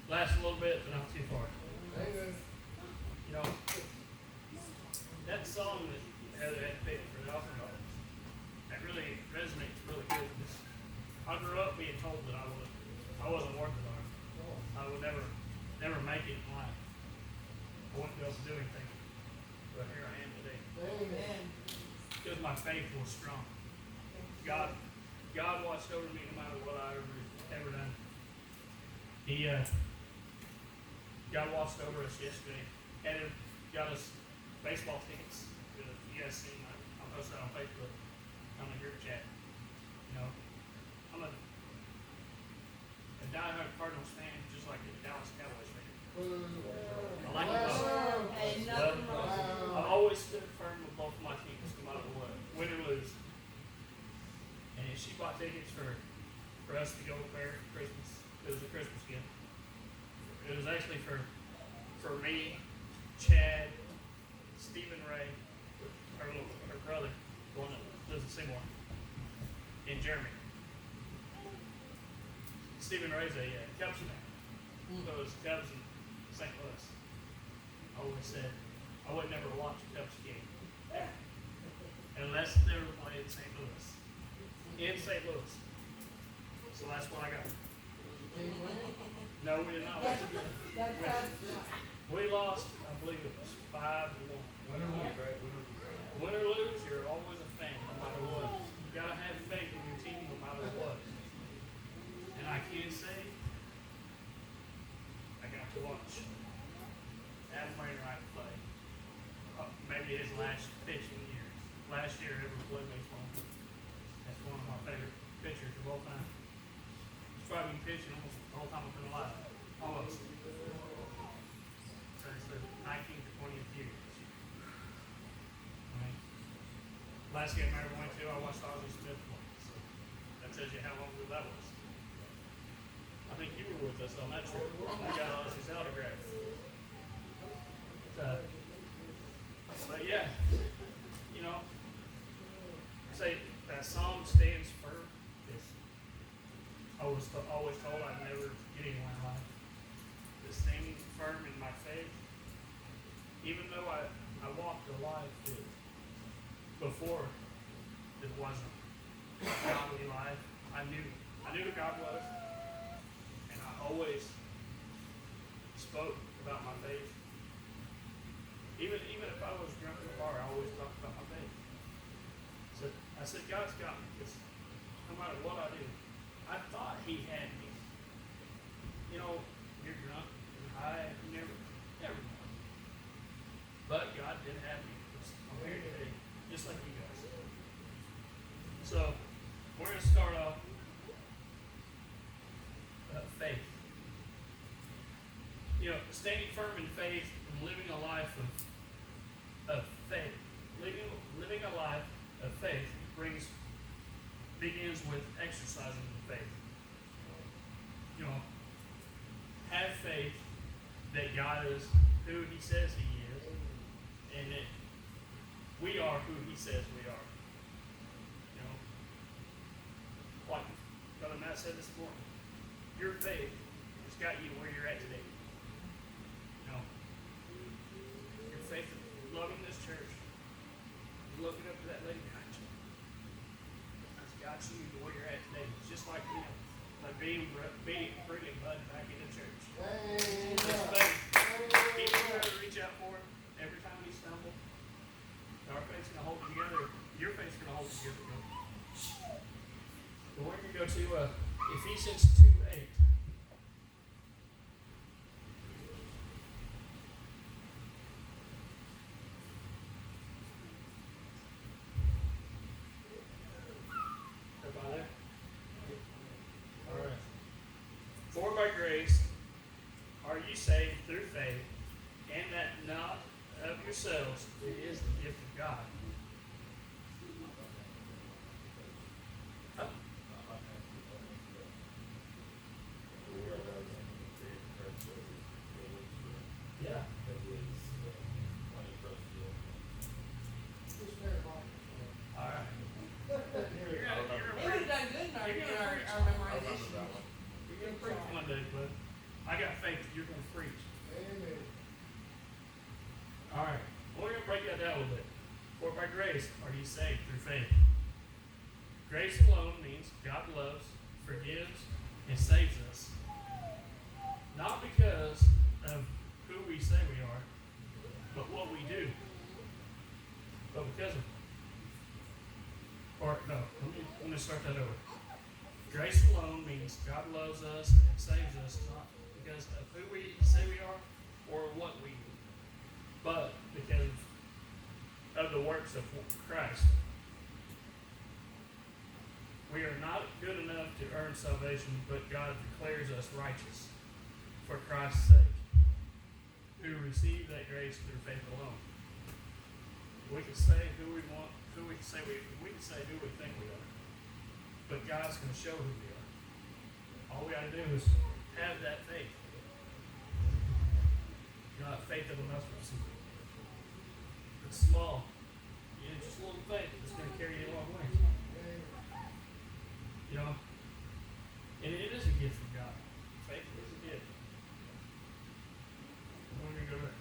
Last a little bit, but not too far. You know, that song that Heather had picked for the offering call, that really resonates really good. I grew up being told that I wasn't worth it. I would never make it in life. I wouldn't be able to do anything. But here I am today. Amen. Because my faith was strong. God watched over me no matter what I ever done. God watched over us yesterday. Got us baseball tickets. You guys seen that? I'll post that on Facebook, on the group chat. You know, I'm a diehard Cardinals fan, just like a Dallas Cowboys fan. I like them both. Ain't nothing wrong. I always stood firm with both of my teams, no matter what, win or lose. And she bought tickets for us to go there for Christmas. It was a Christmas gift. It was actually for me, Chad, Stephen Ray, her brother, the one that lives in Seymour, and Jeremy. Stephen Ray's a Cubs fan. So it was Cubs in St. Louis. I always said I would never watch a Cubs game unless they were playing St. Louis. In St. Louis. So that's what I got. No, we did not win. We lost, I believe it was 5-1. Win or lose, you're always a fan, no matter what. You gotta have faith in your team, no matter what. And I can say, I got to watch Adam Wainwright play. Maybe his last pitching year. Last year ever played baseball. That's one of my favorite pitchers of all time. He's probably been pitching almost the whole time I've been alive. Almost. Since the 19th to 20th year. I mean, last game I ever went to, I watched Ozzie Smith play. So that tells you how long ago that was. I think you were with us on that trip. I got Ozzie's autograph. But yeah, you know, say that song stands firm. I was always told I'd never get anywhere in life. But standing firm in my faith, even though I walked a life that before it wasn't a godly life, I knew who God was, and I always spoke about my faith. Even if I was drunk in the bar, I always talked about my faith. So I said, God's got me, because no matter what I do, I thought He had me. You know, you're drunk, you're high, you never know. But God did have me. I'm here today, just like you guys. So we're going to start off faith. You know, standing firm in faith and living a life of faith. Living a life of faith begins with exercising the faith. You know, have faith that God is who He says He is, and that we are who He says we are. You know, like Brother Matt said this morning, your faith has got you where you're at today. You know, your faith of loving this church, looking up to that lady behind you, has got you to where you're at today. It's just like, you know, like bringing Bud back into church. This faith, keep trying to reach out for him every time we stumble. Our faith's going to hold together. Your faith's going to hold together. But we're going to go to Ephesians 2:8. Everybody there? All right. For by grace are you saved through faith, and that not of yourselves, it is the gift of God. Yeah. All right. It would have done good in our memorization. You're going to preach one day, bud. I got faith that you're going to preach. Amen. All right. We're going to break that down a little bit. For by grace are you saved through faith. Grace alone means God loves, forgives, and saves us. Not because of who we say we are, but what we do. But because of, or no, let me start that over. Grace alone means God loves us and saves us, not because of who we say we are or what we do, but because of the works of Christ. We are not good enough to earn salvation, but God declares us righteous for Christ's sake, who receive that grace through faith alone. We can say who we want, we can say who we think we are, but God's going to show who we are. All we got to do is have that faith. Faith of a mustard seed. It's small. Just a little faith. It's going to carry you a long way. You know? And it is a gift from God. Faith is a gift. We're going to go to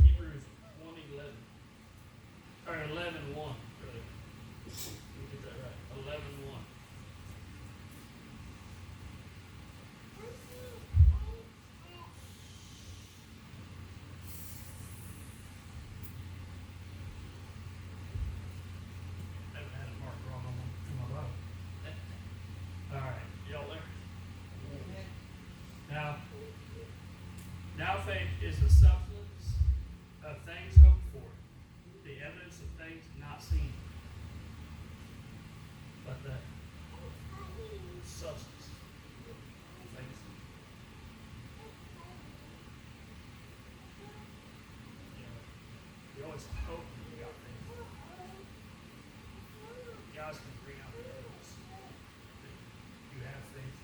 Hebrews 1:11. Or 11:1, really. Let me get that right. 11:1. Now faith is the substance of things hoped for, the evidence of things not seen. But the substance of things. You always hope that you got faith. God's going to bring out the evidence that you have faith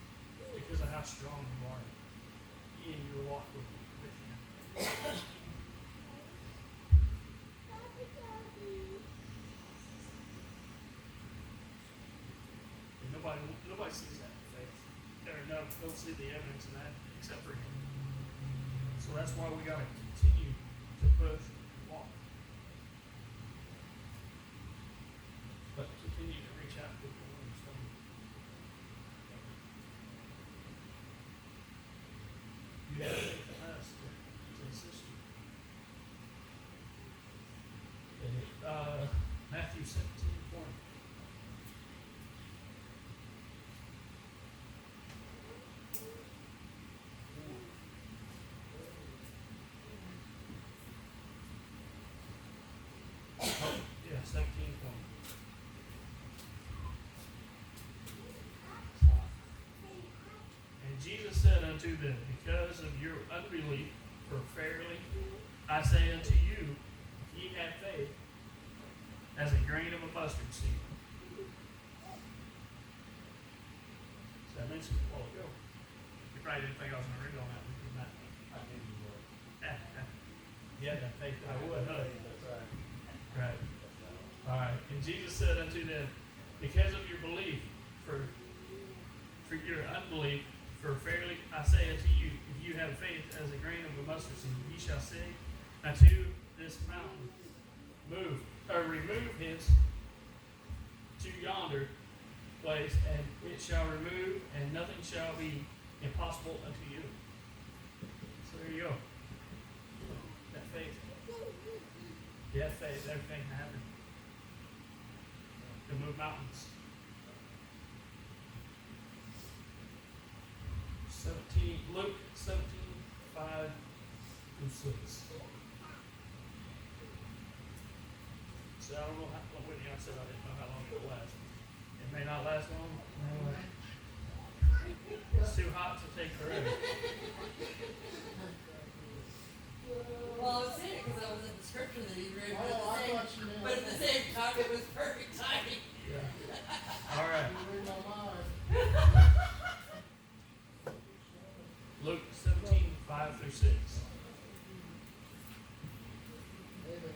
because of how strong you are in your walk with Him. Nobody sees that faith. Don't see the evidence of that except for Him. So that's why we got to continue to push and walk. But continue to reach out to people when you're stumbling. You have faith in us to assist you. Matthew 17:20. Yeah, 17:20. And Jesus said unto them, because of your unbelief, for verily I say unto you, if ye have faith as a grain of a mustard seed. So I mentioned it a while ago. You probably didn't think I was going to read on that. I knew you would. You had that faith that I would, huh? That's right. Right. All right. And Jesus said unto them, because of your belief, for your unbelief, for verily I say unto you, if you have faith as a grain of a mustard seed, ye shall say unto this mountain, remove hence to yonder place, and it shall remove, and nothing shall be impossible unto you. So there you go. That faith. You have faith, everything can happen. To move mountains. 17, Luke 17:5-6. So I don't know how, Whitney, I said I didn't know how long it will last. It may not last long. It's too hot to take forever. Well, I was saying it because I was in the scripture that he read, Oh, I thought you meant. but at the same time, it was perfect timing. Yeah. All right. You read my mind. Luke 17:5-6. Amen.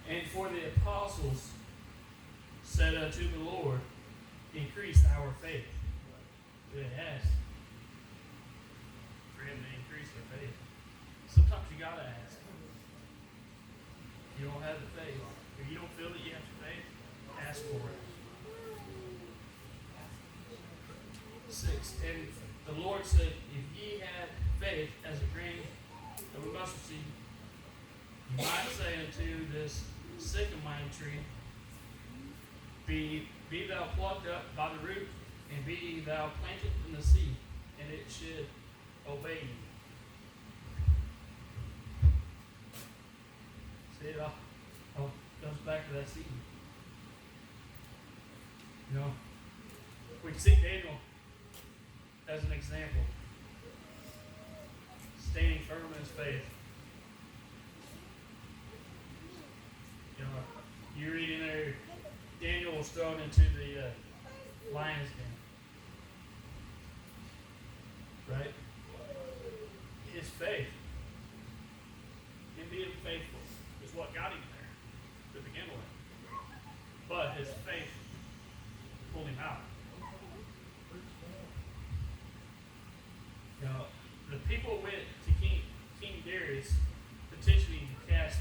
And for the apostles said unto the Lord, increase our faith. It has. their faith. Sometimes you gotta ask. You don't have the faith. If you don't feel that you have the faith, ask for it. 6. And the Lord said, if ye had faith as a grain of a mustard seed, you might say unto this sycamore tree, be thou plucked up by the root, and be thou planted in the sea, and it should obey you. See, it all comes back to that seed. You know, we can see Daniel as an example, standing firm in his faith. You know, you read in there, Daniel was thrown into the lion's den. Right? His faith, him being faithful, is what got him there to begin with. But his faith pulled him out. You know, the people went to King Darius petitioning to cast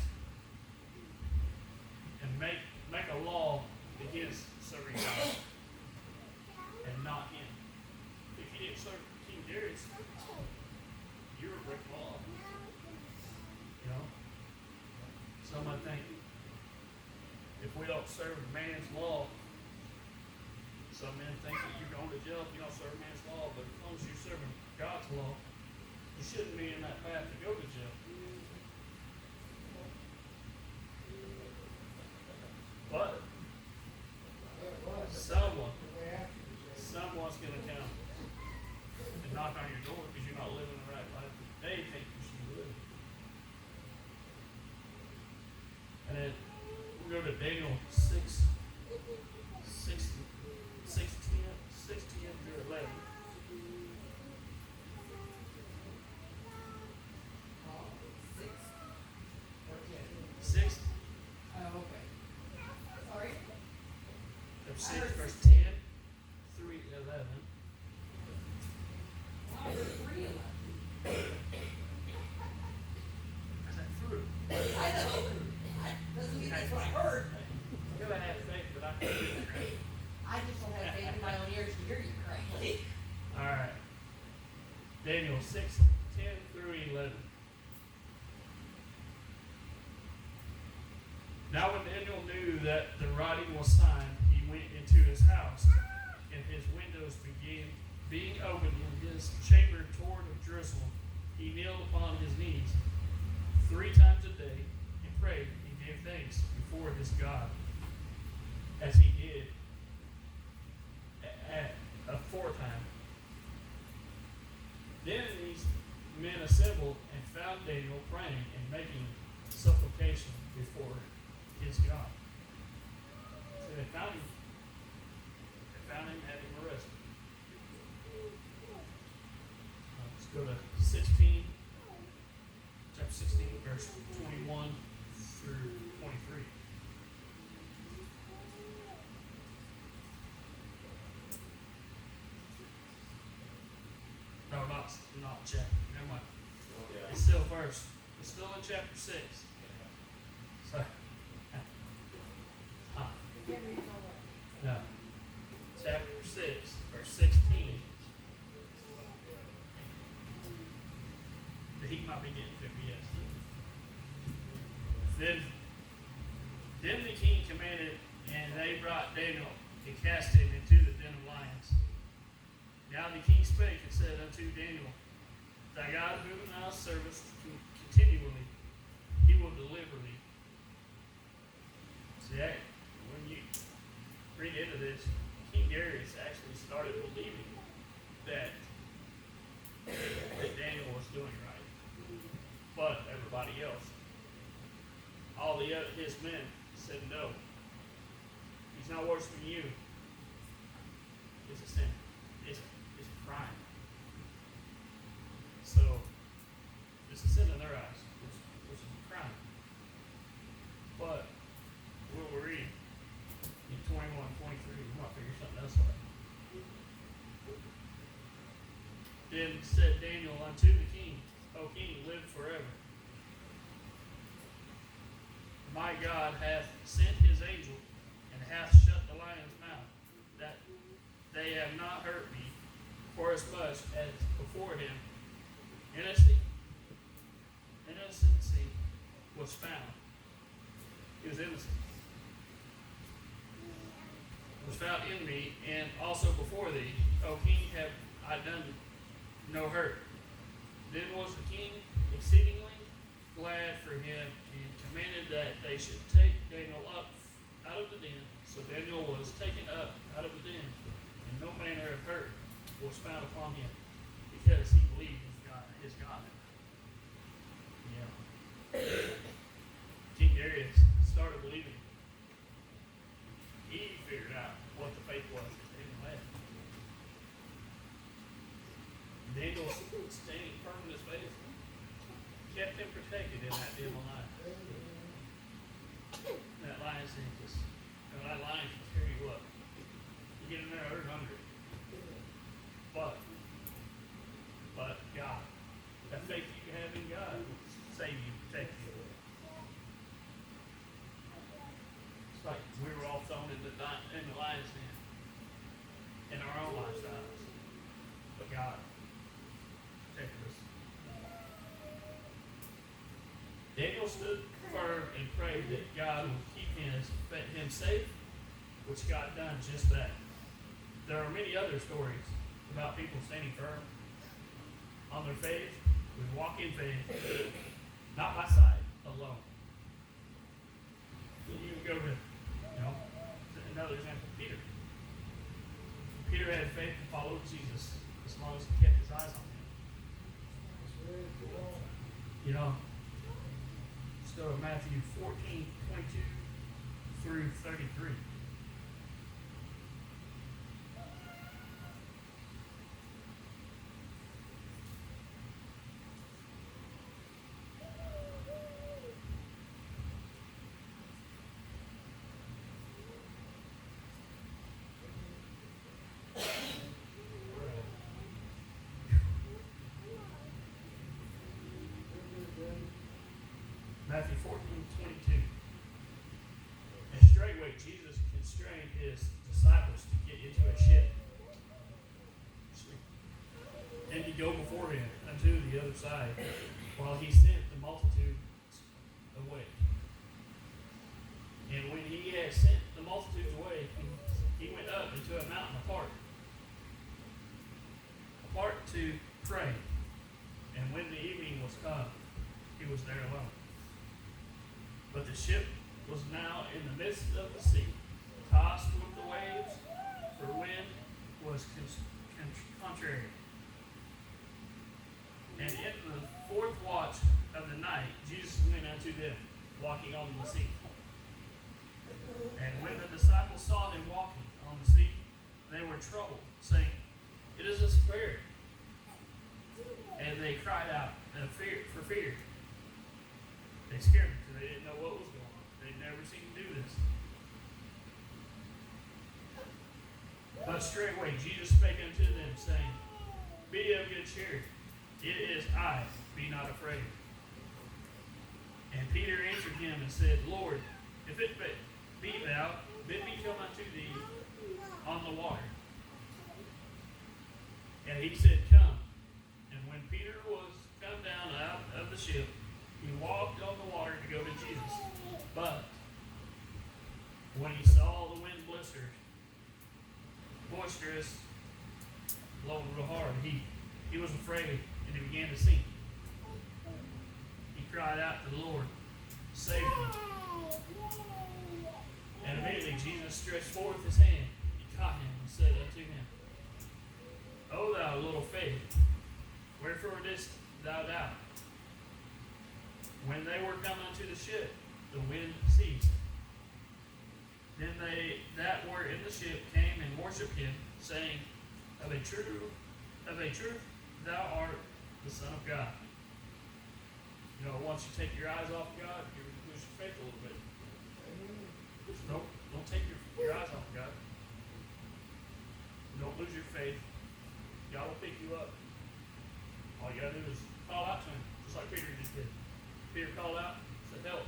and make a law against serving God and not him. If you didn't serve King Darius, you were a brick law. You know? Some might think if we don't serve man's law, some men think that you're going to jail if you don't serve man's law, but as long as you're serving God's law, you shouldn't be in that path to go to jail. But someone's going to come and knock on your door because you're not living the right life that they think you should live. And then we go to Daniel 6, 16 through 11. 6, Oh, okay. Sorry. chapter 6, verse 10 through 11. Wow, there's 3 of them. I said through. I know. Doesn't mean that's what I heard. You gotta have faith, but I can't do it right. I just don't have faith in my own ears to hear you correctly. Alright. Daniel 6, 10 through 11. Now when Daniel knew that the writing was signed, he went into his house, and his windows being opened in his chamber toward Jerusalem. He kneeled upon his knees 3 times a day and prayed and gave thanks before his God, as he did at aforetime. Then these men assembled and found Daniel praying and making supplication before his God. So they found him. Had him arrested. Let's go to 16, chapter 16, verse 21 through 23. No, not chapter. Never mind. It's still verse. It's still in chapter 6. So, no. Chapter 6, verse 16. The heat might be getting to me, yes. Then the king commanded, and they brought Daniel and cast him into the den of lions. Now the king spake and said unto Daniel, thy God whom thou servest continually, he will deliver thee. See, when you read into this, King Darius actually started believing that Daniel was doing right. But everybody else, all the other his men said no. He's not worse than you. It's a sin. It's a crime. So it's a sin in their eyes, which is a crime. But what we're reading in 21, 23, we might figure something else out. Then said Daniel unto the king, O king, live forever. My God hath sent his angel, and hath shut the lion's mouth, that they have not hurt me, forasmuch as before him innocency was found. He was innocent. Was found in me, and also before thee, O king, have I done no hurt. Then was the king exceedingly glad for him, and commanded that they should take Daniel up out of the den. So Daniel was taken up out of the den, and no manner of hurt was found upon him, because he believed his God. Yeah. King Darius started believing. He figured out what the faith was that Daniel had. Daniel was standing firm in his faith, kept him protected in that dim life. That lion's den that lion can tear you up. You get in there, they're hungry. But God, that faith you have in God will save you, protect you. It's like we were all thrown in the lion's den in our own lifestyles. But God protected us. Daniel stood firm and prayed that God would keep him safe, which God done just that. There are many other stories about people standing firm on their faith. We walk in faith, not by sight alone. You can go to, another example, Peter. Peter had faith and followed Jesus as long as he kept his eyes on him. Let's go to Matthew 14:22 through 33. Matthew 14:22. And straightway Jesus constrained his disciples to get into a ship and to go before him unto the other side, while he sent the multitudes away. And when he had sent the multitudes away, he went up into a mountain apart to pray. And when the evening was come, he was there alone. But the ship was now in the midst of the sea, tossed with the waves, for wind was contrary. And in the fourth watch of the night, Jesus went unto them, walking on the sea. And when the disciples saw him walking on the sea, they were troubled, saying, "It is a spirit." And they cried out for fear. They scared them because they didn't know what was going on. They'd never seen him do this. But straightway Jesus spake unto them, saying, "Be of good cheer. It is I. Be not afraid." And Peter answered him and said, "Lord, if it be thou, bid me come unto thee on the water." And he said, "Come." And when Peter was come down out of the ship, he walked on the water to go to Jesus. But when he saw the wind boisterous, blowing real hard, he was afraid, and he began to sink. He cried out to the Lord, "Save me." And immediately Jesus stretched forth his hand, he caught him, and said unto him, "O thou little faith, wherefore didst thou doubt?" When they were come unto the ship, the wind ceased. Then they that were in the ship came and worshipped him, saying, Of a truth, thou art the Son of God. Once you take your eyes off God, you lose your faith a little bit. Don't take your eyes off God. Don't lose your faith. God will pick you up. All you gotta do is call out to him. Peter called out, said, help.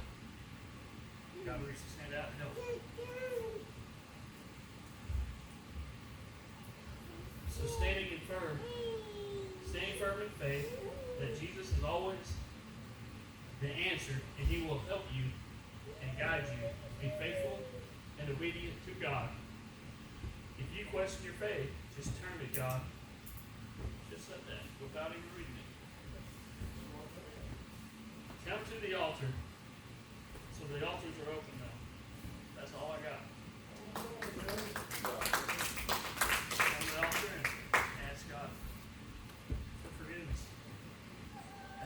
God reached his hand out and helped. So standing firm in faith that Jesus is always the answer, and he will help you and guide you to be faithful and obedient to God. If you question your faith, just turn to God. Just like that, without even reading it. Come to the altar. So the altars are open now. That's all I